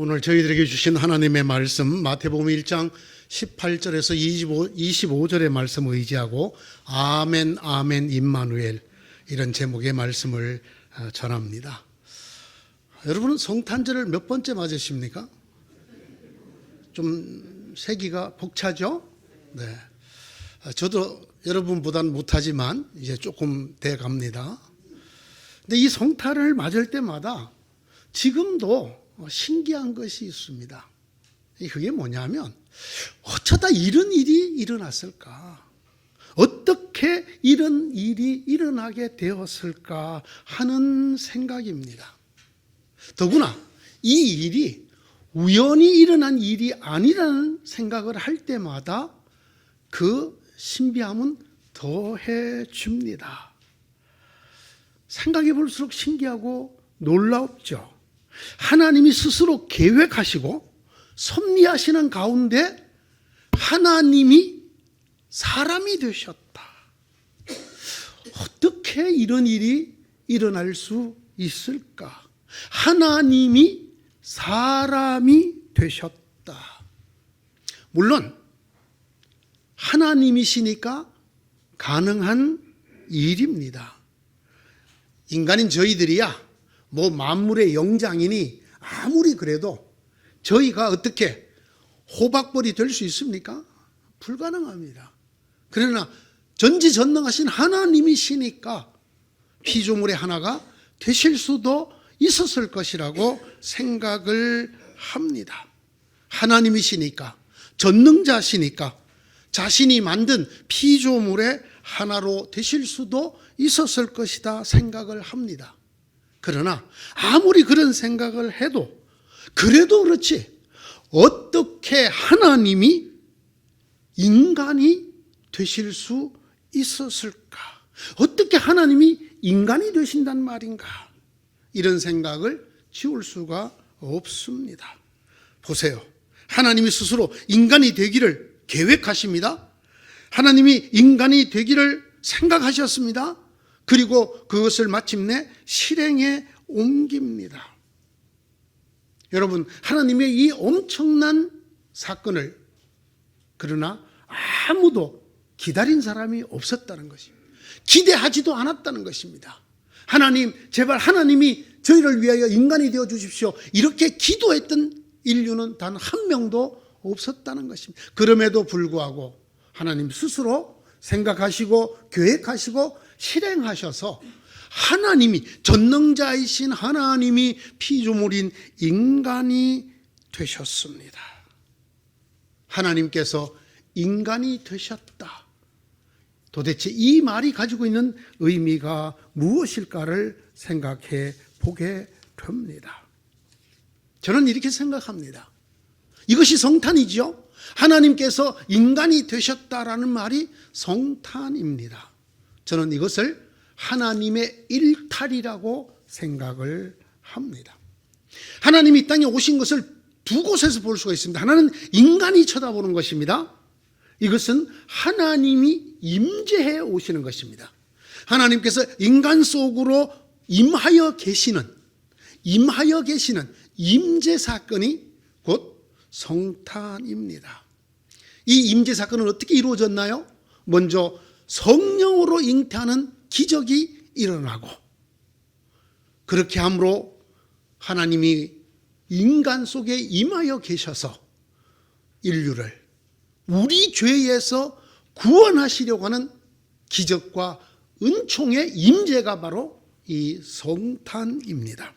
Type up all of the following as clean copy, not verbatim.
오늘 저희들에게 주신 하나님의 말씀 마태복음 1장 18절에서 25절의 말씀을 의지하고 아멘 아멘 임마누엘 이런 제목의 말씀을 전합니다. 여러분은 성탄절을 몇 번째 맞으십니까? 좀 세기가 벅차죠? 네. 저도 여러분보다는 못하지만 이제 조금 돼 갑니다. 근데 이 성탄을 맞을 때마다 지금도 신기한 것이 있습니다. 그게 뭐냐면 어쩌다 이런 일이 일어났을까? 어떻게 이런 일이 일어나게 되었을까 하는 생각입니다. 더구나 이 일이 우연히 일어난 일이 아니라는 생각을 할 때마다 그 신비함은 더해집니다. 생각해 볼수록 신기하고 놀랍죠. 하나님이 스스로 계획하시고 섭리하시는 가운데 하나님이 사람이 되셨다. 어떻게 이런 일이 일어날 수 있을까? 하나님이 사람이 되셨다. 물론 하나님이시니까 가능한 일입니다. 인간인 저희들이야 만물의 영장이니 아무리 그래도 저희가 어떻게 호박벌이 될 수 있습니까? 불가능합니다. 그러나 전지전능하신 하나님이시니까 피조물의 하나가 되실 수도 있었을 것이라고 생각을 합니다. 하나님이시니까, 전능자시니까 자신이 만든 피조물의 하나로 되실 수도 있었을 것이다 생각을 합니다. 그러나 아무리 그런 생각을 해도 그래도 그렇지 어떻게 하나님이 인간이 되실 수 있었을까? 어떻게 하나님이 인간이 되신단 말인가? 이런 생각을 지울 수가 없습니다. 보세요. 하나님이 스스로 인간이 되기를 계획하십니다. 하나님이 인간이 되기를 생각하셨습니다. 그리고 그것을 마침내 실행에 옮깁니다. 여러분, 하나님의 이 엄청난 사건을 그러나 아무도 기다린 사람이 없었다는 것입니다. 기대하지도 않았다는 것입니다. 하나님, 제발 하나님이 저희를 위하여 인간이 되어 주십시오. 이렇게 기도했던 인류는 단 한 명도 없었다는 것입니다. 그럼에도 불구하고 하나님 스스로 생각하시고 계획하시고 실행하셔서 하나님이 전능자이신 하나님이 피조물인 인간이 되셨습니다. 하나님께서 인간이 되셨다. 도대체 이 말이 가지고 있는 의미가 무엇일까를 생각해 보게 됩니다. 저는 이렇게 생각합니다. 이것이 성탄이죠. 하나님께서 인간이 되셨다라는 말이 성탄입니다. 저는 이것을 하나님의 일탈이라고 생각을 합니다. 하나님이 이 땅에 오신 것을 두 곳에서 볼 수가 있습니다. 하나는 인간이 쳐다보는 것입니다. 이것은 하나님이 임재해 오시는 것입니다. 하나님께서 인간 속으로 임하여 계시는 임재 사건이 곧 성탄입니다. 이 임재 사건은 어떻게 이루어졌나요? 먼저 성령으로 잉태하는 기적이 일어나고, 그렇게 함으로 하나님이 인간 속에 임하여 계셔서 인류를 우리 죄에서 구원하시려고 하는 기적과 은총의 임재가 바로 이 성탄입니다.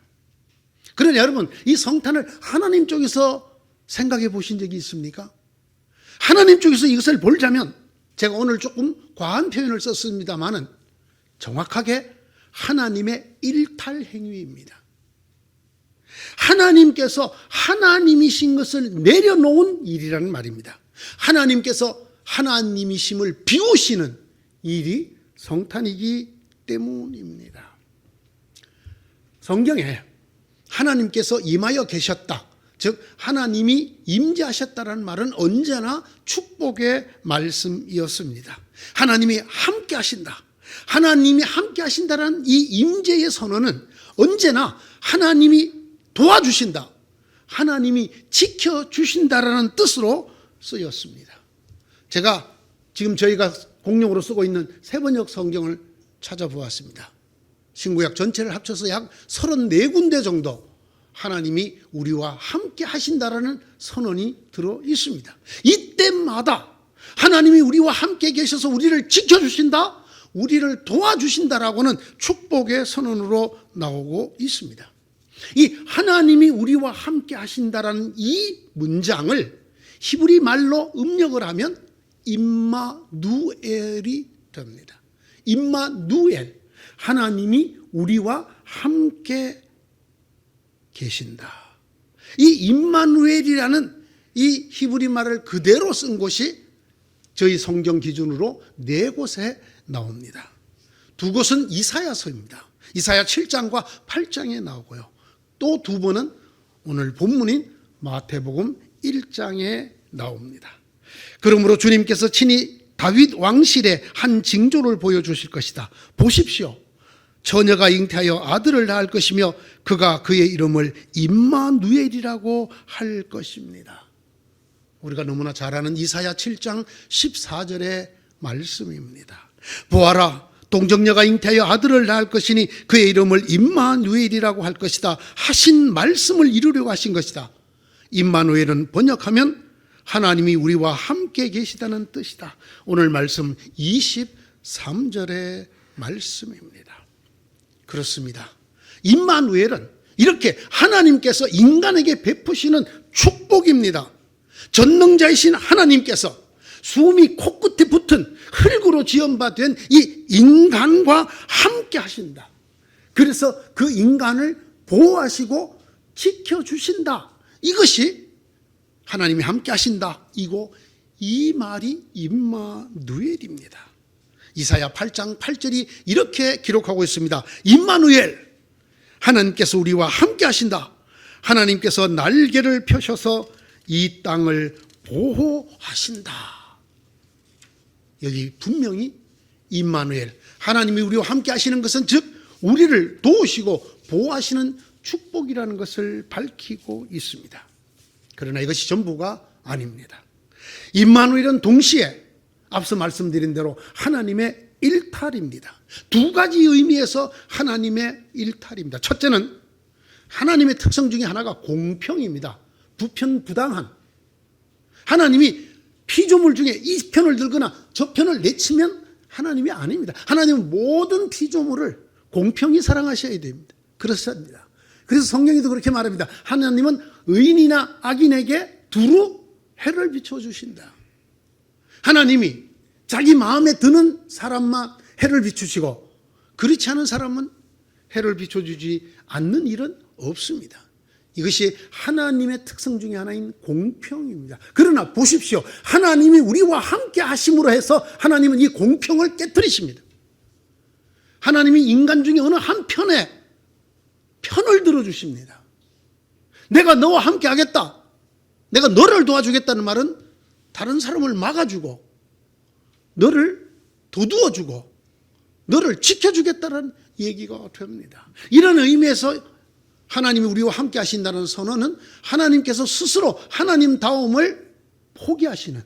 그러나 여러분, 이 성탄을 하나님 쪽에서 생각해 보신 적이 있습니까? 하나님 쪽에서 이것을 보자면, 제가 오늘 조금 과한 표현을 썼습니다만은 정확하게 하나님의 일탈 행위입니다. 하나님께서 하나님이신 것을 내려놓은 일이라는 말입니다. 하나님께서 하나님이심을 비우시는 일이 성탄이기 때문입니다. 성경에 하나님께서 임하여 계셨다, 즉 하나님이 임재하셨다는 말은 언제나 축복의 말씀이었습니다. 하나님이 함께 하신다, 하나님이 함께 하신다는 이 임재의 선언은 언제나 하나님이 도와주신다, 하나님이 지켜주신다라는 뜻으로 쓰였습니다. 제가 지금 저희가 공용으로 쓰고 있는 세번역 성경을 찾아보았습니다. 신구약 전체를 합쳐서 약 34군데 정도 하나님이 우리와 함께 하신다라는 선언이 들어 있습니다. 이때마다 하나님이 우리와 함께 계셔서 우리를 지켜주신다, 우리를 도와주신다라고는 축복의 선언으로 나오고 있습니다. 이 하나님이 우리와 함께 하신다라는 이 문장을 히브리 말로 음력을 하면 임마누엘이 됩니다. 임마누엘, 하나님이 우리와 함께 계신다. 이 임마누엘이라는 이 히브리 말을 그대로 쓴 곳이 저희 성경 기준으로 4곳에 나옵니다. 2곳은 이사야서입니다. 이사야 7장과 8장에 나오고요. 또 2번은 오늘 본문인 마태복음 1장에 나옵니다. 그러므로 주님께서 친히 다윗 왕실의 한 징조를 보여주실 것이다. 보십시오. 처녀가 잉태하여 아들을 낳을 것이며 그가 그의 이름을 임마누엘이라고 할 것입니다. 우리가 너무나 잘 아는 이사야 7장 14절의 말씀입니다. 보아라, 동정녀가 잉태하여 아들을 낳을 것이니 그의 이름을 임마누엘이라고 할 것이다 하신 말씀을 이루려고 하신 것이다. 임마누엘은 번역하면 하나님이 우리와 함께 계시다는 뜻이다. 오늘 말씀 23절의 말씀입니다. 그렇습니다. 임마누엘은 이렇게 하나님께서 인간에게 베푸시는 축복입니다. 전능자이신 하나님께서 숨이 코끝에 붙은 흙으로 지연받은 이 인간과 함께 하신다. 그래서 그 인간을 보호하시고 지켜주신다. 이것이 하나님이 함께 하신다. 이 말이 임마누엘입니다. 이사야 8장 8절이 이렇게 기록하고 있습니다. 임마누엘, 하나님께서 우리와 함께 하신다. 하나님께서 날개를 펴셔서 이 땅을 보호하신다. 여기 분명히 임마누엘, 하나님이 우리와 함께 하시는 것은 즉 우리를 도우시고 보호하시는 축복이라는 것을 밝히고 있습니다. 그러나 이것이 전부가 아닙니다. 임마누엘은 동시에 앞서 말씀드린 대로 하나님의 일탈입니다. 2가지 의미에서 하나님의 일탈입니다. 첫째는 하나님의 특성 중에 하나가 공평입니다. 부편부당한, 하나님이 피조물 중에 이 편을 들거나 저 편을 내치면 하나님이 아닙니다. 하나님은 모든 피조물을 공평히 사랑하셔야 됩니다. 그렇습니다. 그래서 성경에도 그렇게 말합니다. 하나님은 의인이나 악인에게 두루 해를 비춰주신다. 하나님이 자기 마음에 드는 사람만 해를 비추시고 그렇지 않은 사람은 해를 비춰주지 않는 일은 없습니다. 이것이 하나님의 특성 중에 하나인 공평입니다. 그러나 보십시오. 하나님이 우리와 함께 하심으로 해서 하나님은 이 공평을 깨뜨리십니다. 하나님이 인간 중에 어느 한 편에 편을 들어주십니다. 내가 너와 함께 하겠다, 내가 너를 도와주겠다는 말은 다른 사람을 막아주고 너를 도두어주고 너를 지켜주겠다는 얘기가 됩니다. 이런 의미에서 하나님이 우리와 함께 하신다는 선언은 하나님께서 스스로 하나님다움을 포기하시는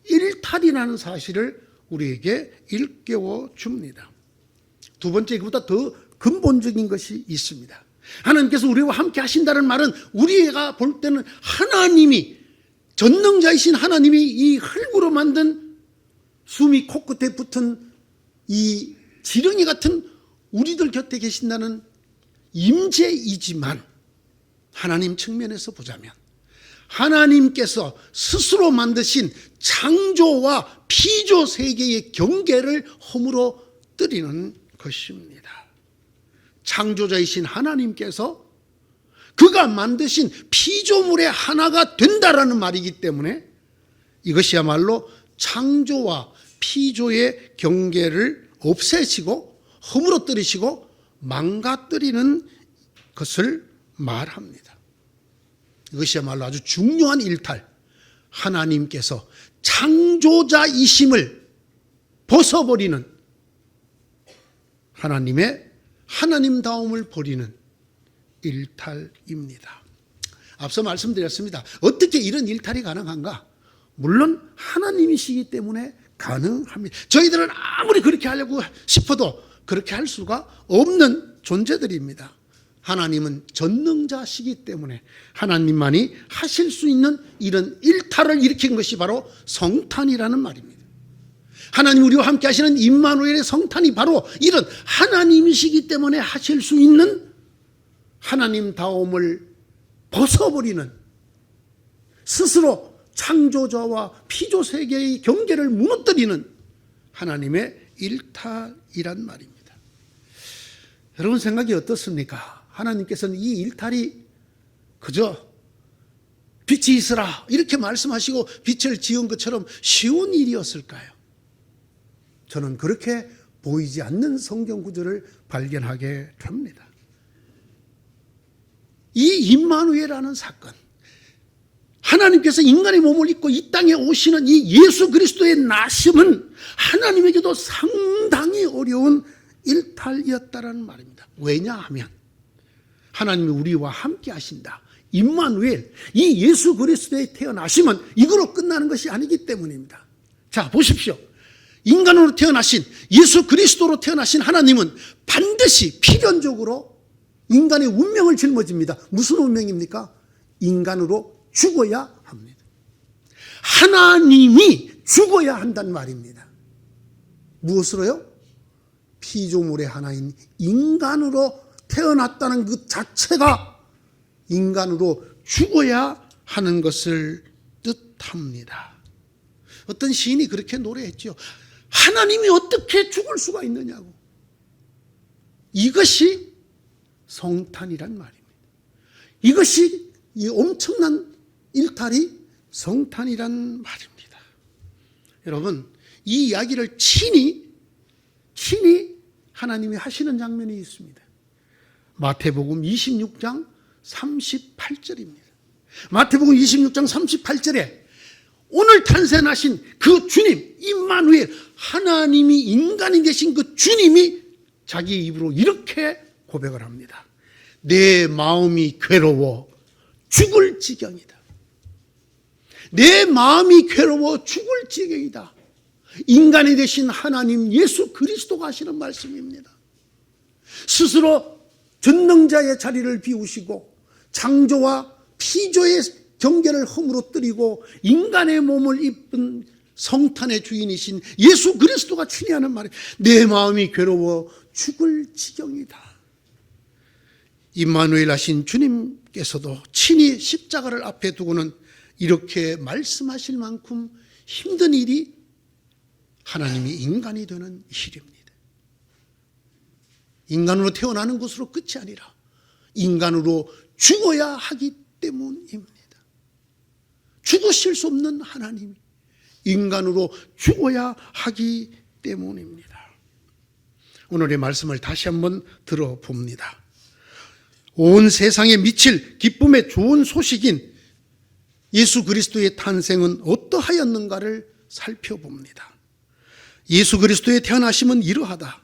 일탈이라는 사실을 우리에게 일깨워 줍니다. 두 번째, 이것보다 더 근본적인 것이 있습니다. 하나님께서 우리와 함께 하신다는 말은 우리가 볼 때는 하나님이, 전능자이신 하나님이 이 흙으로 만든 숨이 코끝에 붙은 이 지렁이 같은 우리들 곁에 계신다는 임재이지만, 하나님 측면에서 보자면 하나님께서 스스로 만드신 창조와 피조 세계의 경계를 허물어 뜨리는 것입니다. 창조자이신 하나님께서 그가 만드신 피조물의 하나가 된다라는 말이기 때문에 이것이야말로 창조와 피조의 경계를 없애시고 허물어뜨리시고 망가뜨리는 것을 말합니다. 이것이야말로 아주 중요한 일탈, 하나님께서 창조자이심을 벗어버리는, 하나님의 하나님다움을 버리는 일탈입니다. 앞서 말씀드렸습니다. 어떻게 이런 일탈이 가능한가? 물론 하나님이시기 때문에 가능합니다. 저희들은 아무리 그렇게 하려고 싶어도 그렇게 할 수가 없는 존재들입니다. 하나님은 전능자시기 때문에 하나님만이 하실 수 있는 이런 일탈을 일으킨 것이 바로 성탄이라는 말입니다. 하나님 우리와 함께 하시는 임마누엘의 성탄이 바로 이런 하나님이시기 때문에 하실 수 있는 하나님다움을 벗어버리는, 스스로 창조자와 피조세계의 경계를 무너뜨리는 하나님의 일탈이란 말입니다. 여러분 생각이 어떻습니까? 하나님께서는 이 일탈이 그저 빛이 있으라 이렇게 말씀하시고 빛을 지은 것처럼 쉬운 일이었을까요? 저는 그렇게 보이지 않는 성경 구절을 발견하게 됩니다. 이 임마누엘이라는 사건, 하나님께서 인간의 몸을 입고 이 땅에 오시는 이 예수 그리스도의 나심은 하나님에게도 상당히 어려운 일탈이었다라는 말입니다. 왜냐하면 하나님이 우리와 함께 하신다. 임마누엘, 이 예수 그리스도의 태어나심은 이거로 끝나는 것이 아니기 때문입니다. 자, 보십시오. 인간으로 태어나신, 예수 그리스도로 태어나신 하나님은 반드시 필연적으로 인간의 운명을 짊어집니다. 무슨 운명입니까? 인간으로 죽어야 합니다. 하나님이 죽어야 한다는 말입니다. 무엇으로요? 피조물의 하나인 인간으로 태어났다는 그 자체가 인간으로 죽어야 하는 것을 뜻합니다. 어떤 시인이 그렇게 노래했죠. 하나님이 어떻게 죽을 수가 있느냐고. 이것이 성탄이란 말입니다. 이것이 이 엄청난 일탈이 성탄이란 말입니다. 여러분, 이 이야기를 친히 하나님이 하시는 장면이 있습니다. 마태복음 26장 38절입니다. 마태복음 26장 38절에 오늘 탄생하신 그 주님, 임마누엘, 하나님이 인간이 되신 그 주님이 자기 입으로 이렇게 고백을 합니다. 내 마음이 괴로워 죽을 지경이다. 내 마음이 괴로워 죽을 지경이다. 인간이 되신 하나님 예수 그리스도가 하시는 말씀입니다. 스스로 전능자의 자리를 비우시고 창조와 피조의 경계를 허물어뜨리고 인간의 몸을 입은 성탄의 주인이신 예수 그리스도가 친히 하는 말이 내 마음이 괴로워 죽을 지경이다. 임마누엘 하신 주님께서도 친히 십자가를 앞에 두고는 이렇게 말씀하실 만큼 힘든 일이 하나님이 인간이 되는 일입니다. 인간으로 태어나는 것으로 끝이 아니라 인간으로 죽어야 하기 때문입니다. 죽으실 수 없는 하나님이 인간으로 죽어야 하기 때문입니다. 오늘의 말씀을 다시 한번 들어봅니다. 온 세상에 미칠 기쁨의 좋은 소식인 예수 그리스도의 탄생은 어떠하였는가를 살펴봅니다. 예수 그리스도의 태어나심은 이러하다.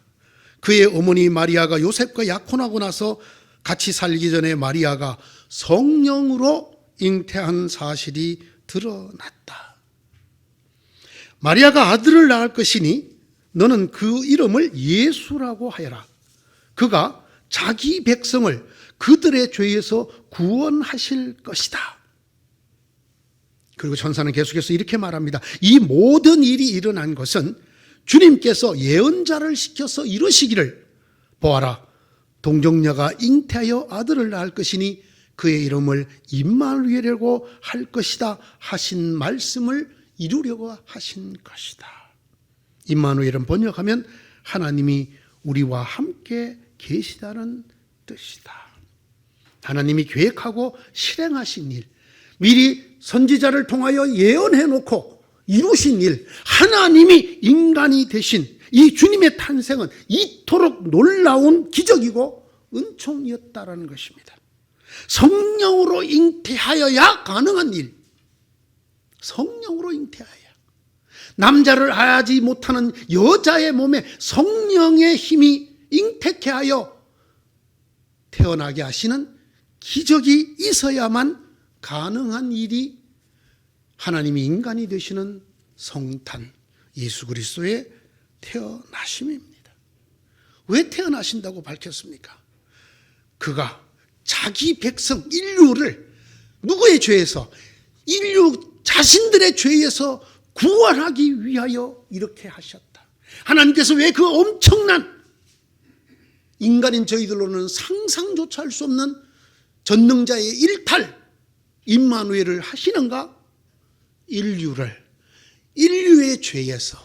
그의 어머니 마리아가 요셉과 약혼하고 나서 같이 살기 전에 마리아가 성령으로 잉태한 사실이 드러났다. 마리아가 아들을 낳을 것이니 너는 그 이름을 예수라고 하여라. 그가 자기 백성을 그들의 죄에서 구원하실 것이다. 그리고 천사는 계속해서 이렇게 말합니다. 이 모든 일이 일어난 것은 주님께서 예언자를 시켜서 이루시기를 보아라. 동정녀가 잉태하여 아들을 낳을 것이니 그의 이름을 임마누엘이라고 할 것이다 하신 말씀을 이루려고 하신 것이다. 임마누엘은 번역하면 하나님이 우리와 함께 계시다는 뜻이다. 하나님이 계획하고 실행하신 일, 미리 선지자를 통하여 예언해 놓고 이루신 일, 하나님이 인간이 되신 이 주님의 탄생은 이토록 놀라운 기적이고 은총이었다라는 것입니다. 성령으로 잉태하여야 가능한 일, 성령으로 잉태하여야, 남자를 하지 못하는 여자의 몸에 성령의 힘이 잉태케 하여 태어나게 하시는 기적이 있어야만 가능한 일이 하나님이 인간이 되시는 성탄 예수 그리스도의 태어나심입니다. 왜 태어나신다고 밝혔습니까? 그가 자기 백성 인류를 누구의 죄에서? 인류 자신들의 죄에서 구원하기 위하여 이렇게 하셨다. 하나님께서 왜 그 엄청난 인간인 저희들로는 상상조차 할 수 없는 전능자의 일탈 임마누엘을 하시는가? 인류의 죄에서,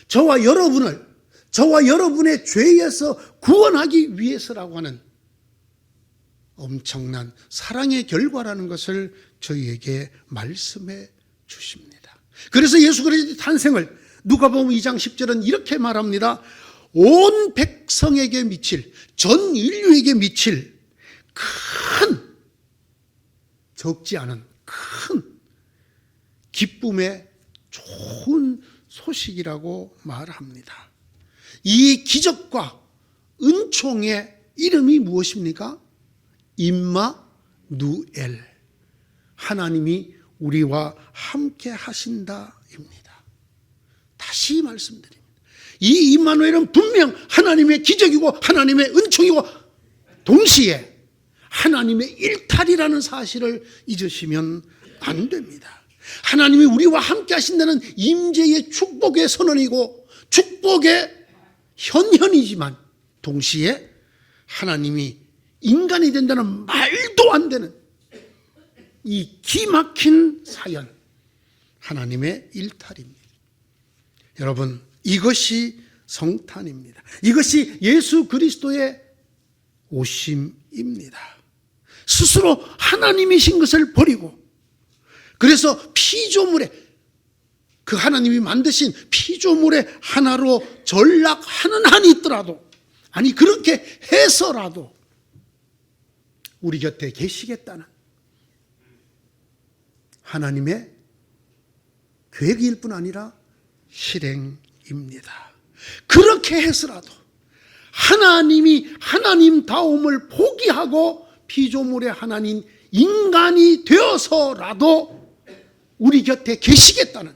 저와 여러분의 죄에서 구원하기 위해서라고 하는 엄청난 사랑의 결과라는 것을 저희에게 말씀해 주십니다. 그래서 예수 그리스도의 탄생을 누가복음 2장 10절은 이렇게 말합니다. 온 백성에게 미칠, 전 인류에게 미칠 큰, 적지 않은 큰 기쁨의 좋은 소식이라고 말합니다. 이 기적과 은총의 이름이 무엇입니까? 임마누엘, 하나님이 우리와 함께 하신다입니다. 다시 말씀드립니다. 이 임마누엘은 분명 하나님의 기적이고 하나님의 은총이고 동시에 하나님의 일탈이라는 사실을 잊으시면 안 됩니다. 하나님이 우리와 함께 하신다는 임재의 축복의 선언이고 축복의 현현이지만 동시에 하나님이 인간이 된다는 말도 안 되는 이 기막힌 사연, 하나님의 일탈입니다. 여러분, 이것이 성탄입니다. 이것이 예수 그리스도의 오심입니다. 스스로 하나님이신 것을 버리고, 그래서 피조물에, 그 하나님이 만드신 피조물의 하나로 전락하는 한이 있더라도, 아니 그렇게 해서라도 우리 곁에 계시겠다는 하나님의 계획일 뿐 아니라 실행입니다. 그렇게 해서라도 하나님이 하나님다움을 포기하고 피조물의 하나님 인간이 되어서라도 우리 곁에 계시겠다는,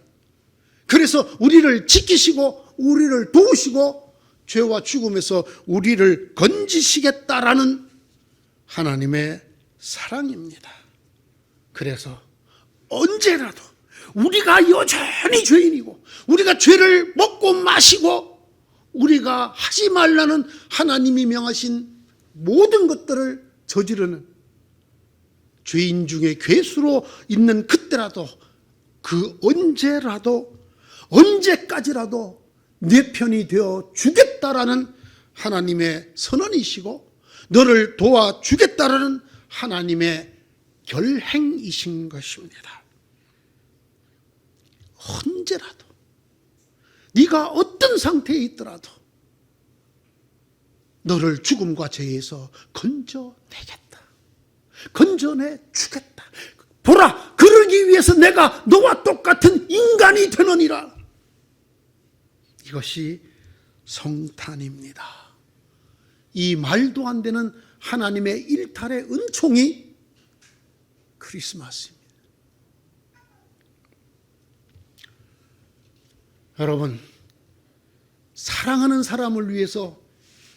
그래서 우리를 지키시고 우리를 도우시고 죄와 죽음에서 우리를 건지시겠다라는 하나님의 사랑입니다. 그래서 언제라도 우리가 여전히 죄인이고 우리가 죄를 먹고 마시고 우리가 하지 말라는 하나님이 명하신 모든 것들을 저지르는 죄인 중에 괴수로 있는 그때라도, 그 언제까지라도 내 편이 되어 주겠다라는 하나님의 선언이시고 너를 도와주겠다라는 하나님의 결행이신 것입니다. 언제라도 네가 어떤 상태에 있더라도 너를 죽음과 죄에서 건져내겠다, 건져내 주겠다. 보라, 그러기 위해서 내가 너와 똑같은 인간이 되느니라. 이것이 성탄입니다. 이 말도 안 되는 하나님의 일탈의 은총이 크리스마스입니다. 여러분, 사랑하는 사람을 위해서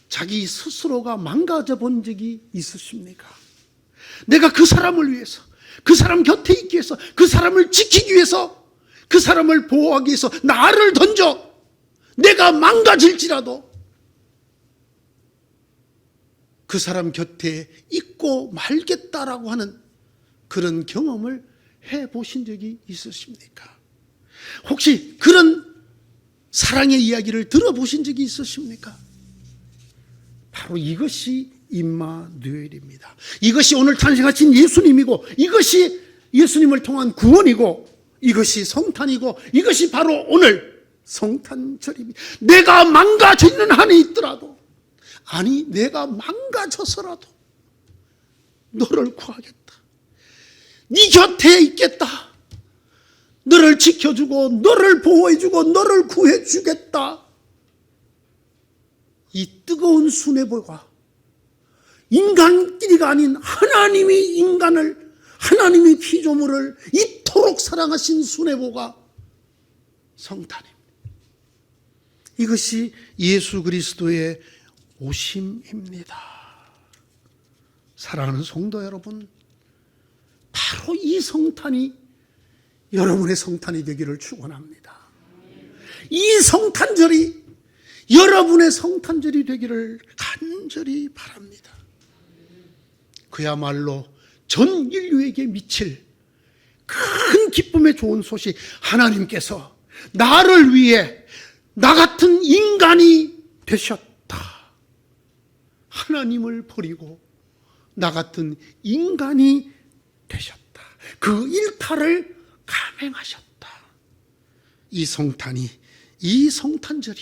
자기 스스로가 망가져 본 적이 있으십니까? 내가 그 사람을 위해서, 그 사람 곁에 있기 위해서, 그 사람을 지키기 위해서, 그 사람을 보호하기 위해서 나를 던져 내가 망가질지라도 그 사람 곁에 있고 말겠다라고 하는 그런 경험을 해보신 적이 있으십니까? 혹시 그런 사랑의 이야기를 들어보신 적이 있으십니까? 바로 이것이 임마누엘입니다. 이것이 오늘 탄생하신 예수님이고, 이것이 예수님을 통한 구원이고, 이것이 성탄이고, 이것이 바로 오늘 성탄절입니다. 내가 망가져 있는 한이 있더라도, 아니 내가 망가져서라도 너를 구하겠다, 네 곁에 있겠다, 너를 지켜주고 너를 보호해주고 너를 구해주겠다. 이 뜨거운 수뇌보가 인간끼리가 아닌 하나님이 인간을, 하나님의 피조물을 이토록 사랑하신 수뇌보가 성탄입니다. 이것이 예수 그리스도의 오심입니다. 사랑하는 성도 여러분, 바로 이 성탄이 여러분의 성탄이 되기를 축원합니다. 이 성탄절이 여러분의 성탄절이 되기를 간절히 바랍니다. 그야말로 전 인류에게 미칠 큰 기쁨의 좋은 소식, 하나님께서 나를 위해 나 같은 인간이 되셨다. 하나님을 버리고 나 같은 인간이 되셨다. 그 일탈을 감행하셨다. 이 성탄이, 이 성탄절이,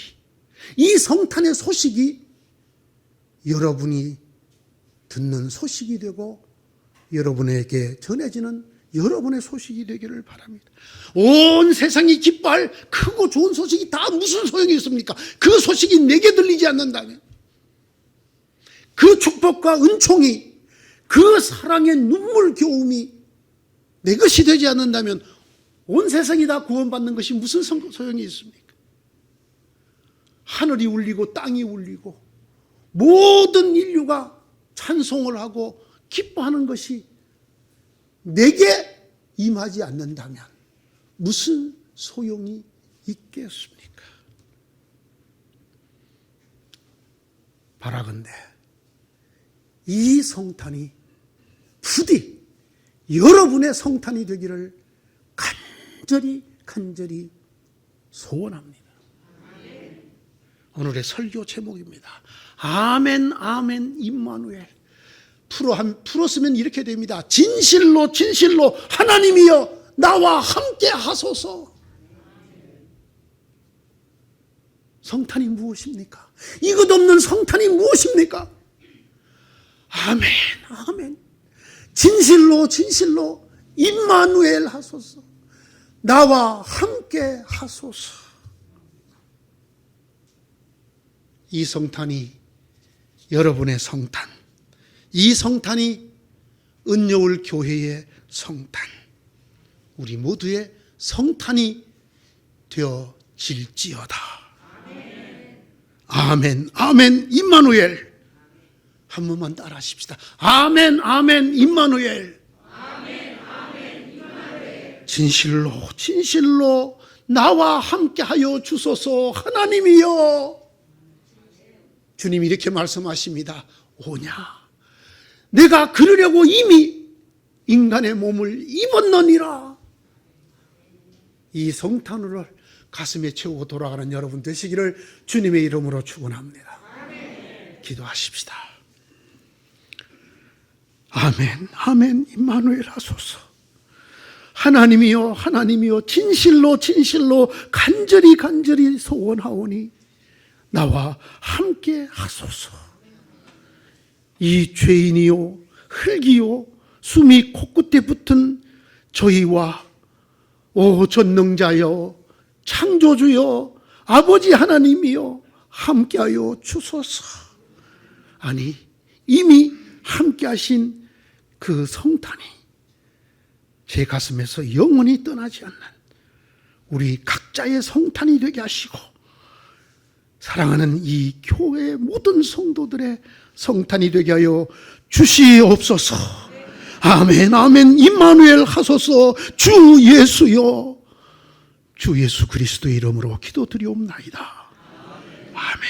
이 성탄의 소식이 여러분이 듣는 소식이 되고 여러분에게 전해지는 여러분의 소식이 되기를 바랍니다. 온 세상이 기뻐할 크고 좋은 소식이 다 무슨 소용이 있습니까? 그 소식이 내게 들리지 않는다면, 그 축복과 은총이, 그 사랑의 눈물 겨움이 내 것이 되지 않는다면 온 세상이 다 구원받는 것이 무슨 소용이 있습니까? 하늘이 울리고 땅이 울리고 모든 인류가 찬송을 하고 기뻐하는 것이 내게 임하지 않는다면 무슨 소용이 있겠습니까? 바라건대 이 성탄이 부디 여러분의 성탄이 되기를 간절히 소원합니다. 오늘의 설교 제목입니다. 아멘 아멘 임마누엘. 풀었으면 이렇게 됩니다. 진실로 하나님이여 나와 함께 하소서. 성탄이 무엇입니까? 이것 없는 성탄이 무엇입니까? 아멘 아멘. 진실로 임마누엘 하소서. 나와 함께 하소서. 이 성탄이 여러분의 성탄, 이 성탄이 은여울 교회의 성탄, 우리 모두의 성탄이 되어질지어다. 아멘 아멘 임마누엘. 한 번만 따라 하십시다. 아멘 아멘 임마누엘. 진실로 나와 함께하여 주소서. 하나님이여. 주님이 이렇게 말씀하십니다. 오냐, 내가 그러려고 이미 인간의 몸을 입었느니라. 이 성탄을 가슴에 채우고 돌아가는 여러분 되시기를 주님의 이름으로 축원합니다. 기도하십시다. 아멘 아멘 임마누엘 하소서. 하나님이여 진실로 간절히 소원하오니 나와 함께 하소서. 이 죄인이요 흙이요 숨이 코끝에 붙은 저희와 오 전능자여 창조주여 아버지 하나님이여 함께하여 주소서. 아니 이미 함께하신 그 성탄이 제 가슴에서 영원히 떠나지 않는 우리 각자의 성탄이 되게 하시고 사랑하는 이 교회의 모든 성도들의 성탄이 되게 하여 주시옵소서. 아멘 아멘 임마누엘 하소서. 주 예수여, 주 예수 그리스도의 이름으로 기도드리옵나이다. 아멘.